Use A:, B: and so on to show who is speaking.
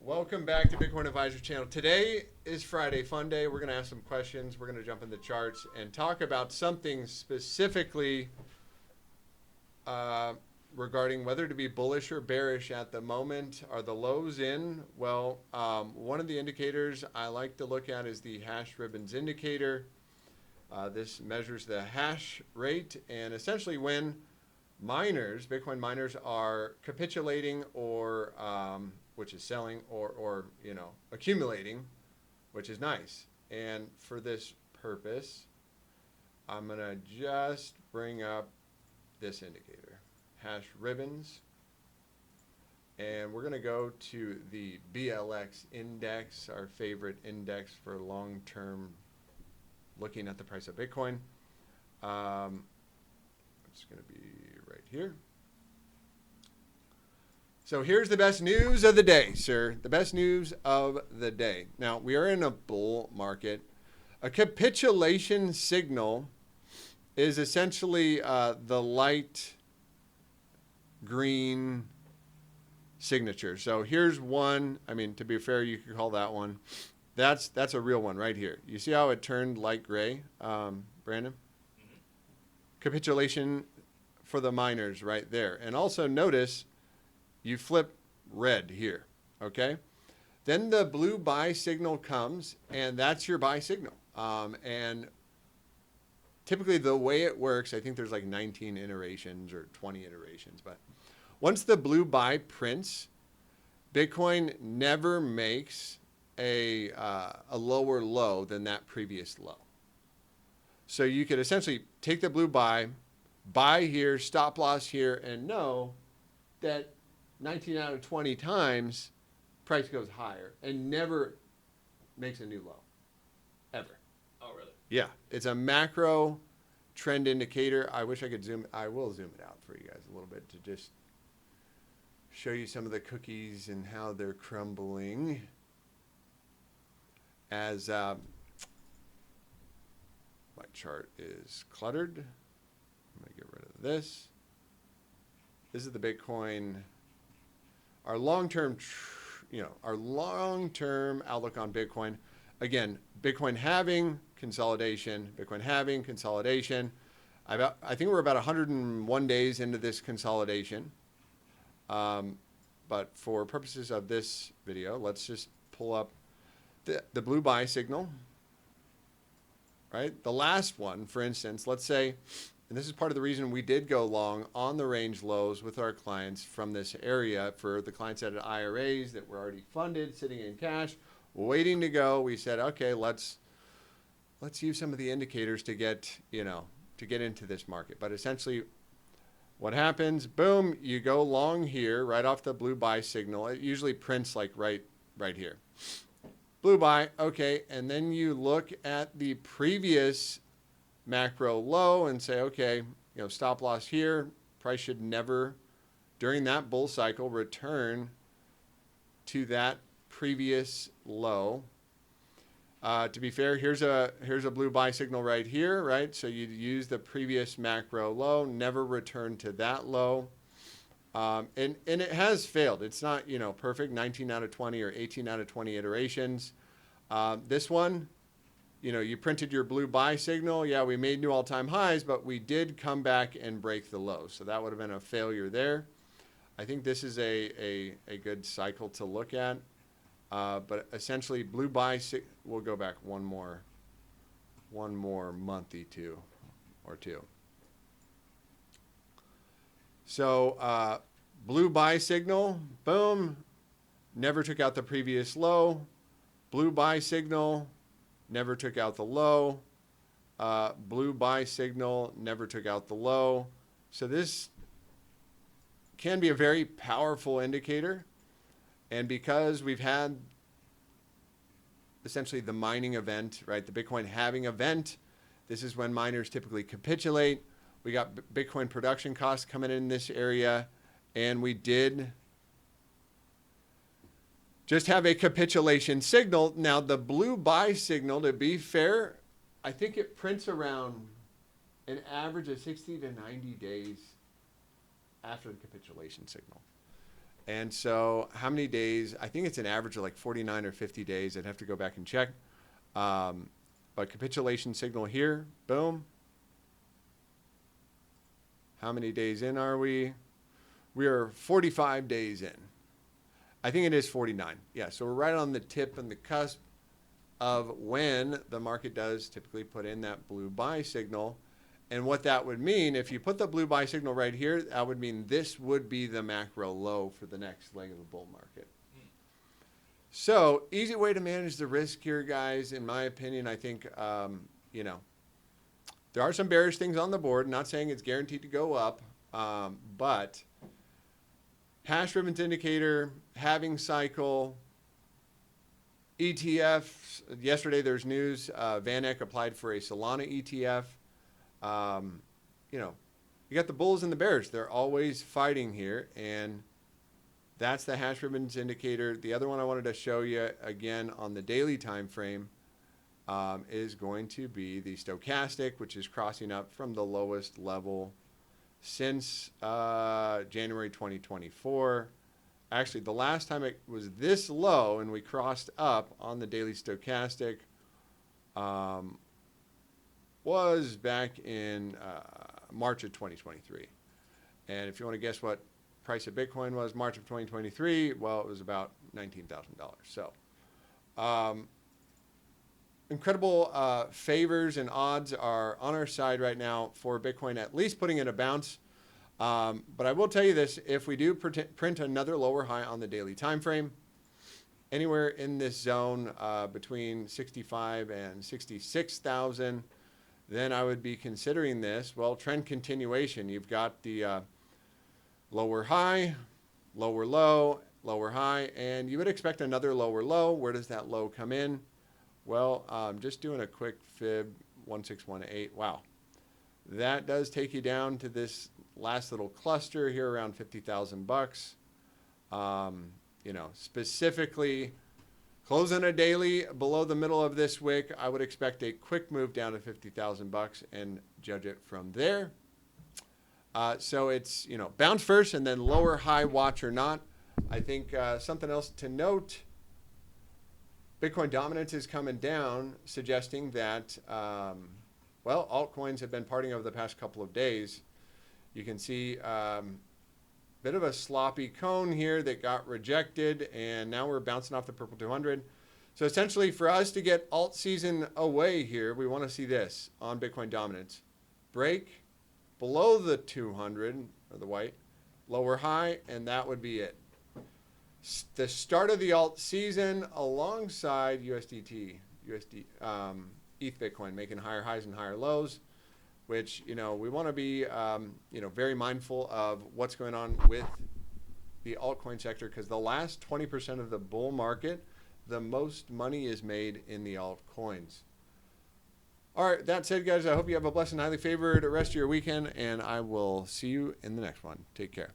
A: Welcome back to Bitcoin Advisor channel. Today is Friday, fun day. We're going to ask some questions. We're going to jump in the charts and talk about something specifically regarding whether to be bullish or bearish at the moment. Are the lows in? Well, one of the indicators I like to look at is the hash ribbons indicator. This measures the hash rate, and essentially when miners, Bitcoin miners, are capitulating or which is selling, or accumulating, which is nice. And for this purpose, I'm gonna just bring up this indicator, hash ribbons, and we're gonna go to the BLX index, our favorite index for long-term looking at the price of Bitcoin. It's gonna be right here. So here's the best news of the day, sir. The best news of the day. Now, we are in a bull market. A capitulation signal is essentially the light green signature. So here's one. I mean, to be fair, you could call that one. That's a real one right here. You see how it turned light gray, Brandon? Mm-hmm. Capitulation for the miners right there. And also notice you flip red here, okay? Then the blue buy signal comes, and that's your buy signal. And typically the way it works, I think there's like 19 iterations or 20 iterations, but once the blue buy prints, Bitcoin never makes a lower low than that previous low. So you could essentially take the blue buy here, stop loss here, and know that 19 out of 20 times, price goes higher and never makes a new low, ever.
B: Oh, really?
A: Yeah, it's a macro trend indicator. I wish I could zoom. I will zoom it out for you guys a little bit to just show you some of the cookies and how they're crumbling. As my chart is cluttered, I'm going to get rid of this. This is the Bitcoin. Our long-term, our long-term outlook on Bitcoin. Again, Bitcoin halving, consolidation. Bitcoin halving, consolidation. I think we're about 101 days into this consolidation. But for purposes of this video, let's just pull up the blue buy signal. Right? The last one, for instance, let's say, and this is part of the reason we did go long on the range lows with our clients from this area. For the clients that had IRAs that were already funded, sitting in cash, waiting to go, we said, okay, let's use some of the indicators to get into this market. But essentially, what happens? Boom, you go long here, right off the blue buy signal. It usually prints like right here. Blue buy, okay, and then you look at the previous macro low and say, okay, stop loss here. Price should never, during that bull cycle, return to that previous low. To be fair, here's a blue buy signal right here, right? So you'd use the previous macro low, never return to that low. And it has failed. It's not, perfect, 19 out of 20 or 18 out of 20 iterations. This one, you printed your blue buy signal. Yeah, we made new all-time highs, but we did come back and break the low. So that would have been a failure there. I think this is a good cycle to look at. But essentially, blue buy, we'll go back one more monthy or two. So blue buy signal, boom, never took out the previous low. Blue buy signal, never took out the low. Blue buy signal, never took out the low. So this can be a very powerful indicator. And because we've had essentially the mining event, right, the Bitcoin halving event, this is when miners typically capitulate. We got Bitcoin production costs coming in this area, and we did just have a capitulation signal. Now, the blue buy signal, to be fair, I think it prints around an average of 60 to 90 days after the capitulation signal. And so how many days? I think it's an average of like 49 or 50 days. I'd have to go back and check. But capitulation signal here, boom. How many days in are we? We are 45 days in. I think it is 49. Yeah, so we're right on the tip and the cusp of when the market does typically put in that blue buy signal. And what that would mean, if you put the blue buy signal right here, that would mean this would be the macro low for the next leg of the bull market. So easy way to manage the risk here, guys. In my opinion, I think, you know, there are some bearish things on the board. Not saying it's guaranteed to go up, but hash ribbons indicator, halving cycle, ETFs. Yesterday there's news. Van Eck applied for a Solana ETF. You know, you got the bulls and the bears. They're always fighting here, and that's the hash ribbons indicator. The other one I wanted to show you again on the daily time frame is going to be the stochastic, which is crossing up from the lowest level since January 2024. Actually, the last time it was this low and we crossed up on the daily stochastic was back in March of 2023. And if you want to guess what price of Bitcoin was March of 2023, well, it was about $19,000. So incredible favors and odds are on our side right now for Bitcoin, at least putting in a bounce. But I will tell you this, if we do print another lower high on the daily time frame, anywhere in this zone between 65 and 66,000, then I would be considering this. Well, trend continuation. You've got the lower high, lower low, lower high, and you would expect another lower low. Where does that low come in? Well, just doing a quick fib, 1618. Wow. That does take you down to this last little cluster here around 50,000 bucks. You know, specifically closing a daily below the middle of this wick, I would expect a quick move down to 50,000 bucks and judge it from there. So it's, you know, bounce first and then lower high watch or not. I think something else to note, Bitcoin dominance is coming down, suggesting that, well, altcoins have been partying over the past couple of days. You can see bit of a sloppy cone here that got rejected, and now we're bouncing off the purple 200. So essentially, for us to get alt season away here, we want to see this on Bitcoin dominance. Break below the 200, or the white, lower high, and that would be it. The start of the alt season alongside USDT, ETH Bitcoin, making higher highs and higher lows, which, you know, we want to be, you know, very mindful of what's going on with the altcoin sector, because the last 20% of the bull market, the most money is made in the altcoins. All right, that said, guys, I hope you have a blessed and highly favored rest of your weekend, and I will see you in the next one. Take care.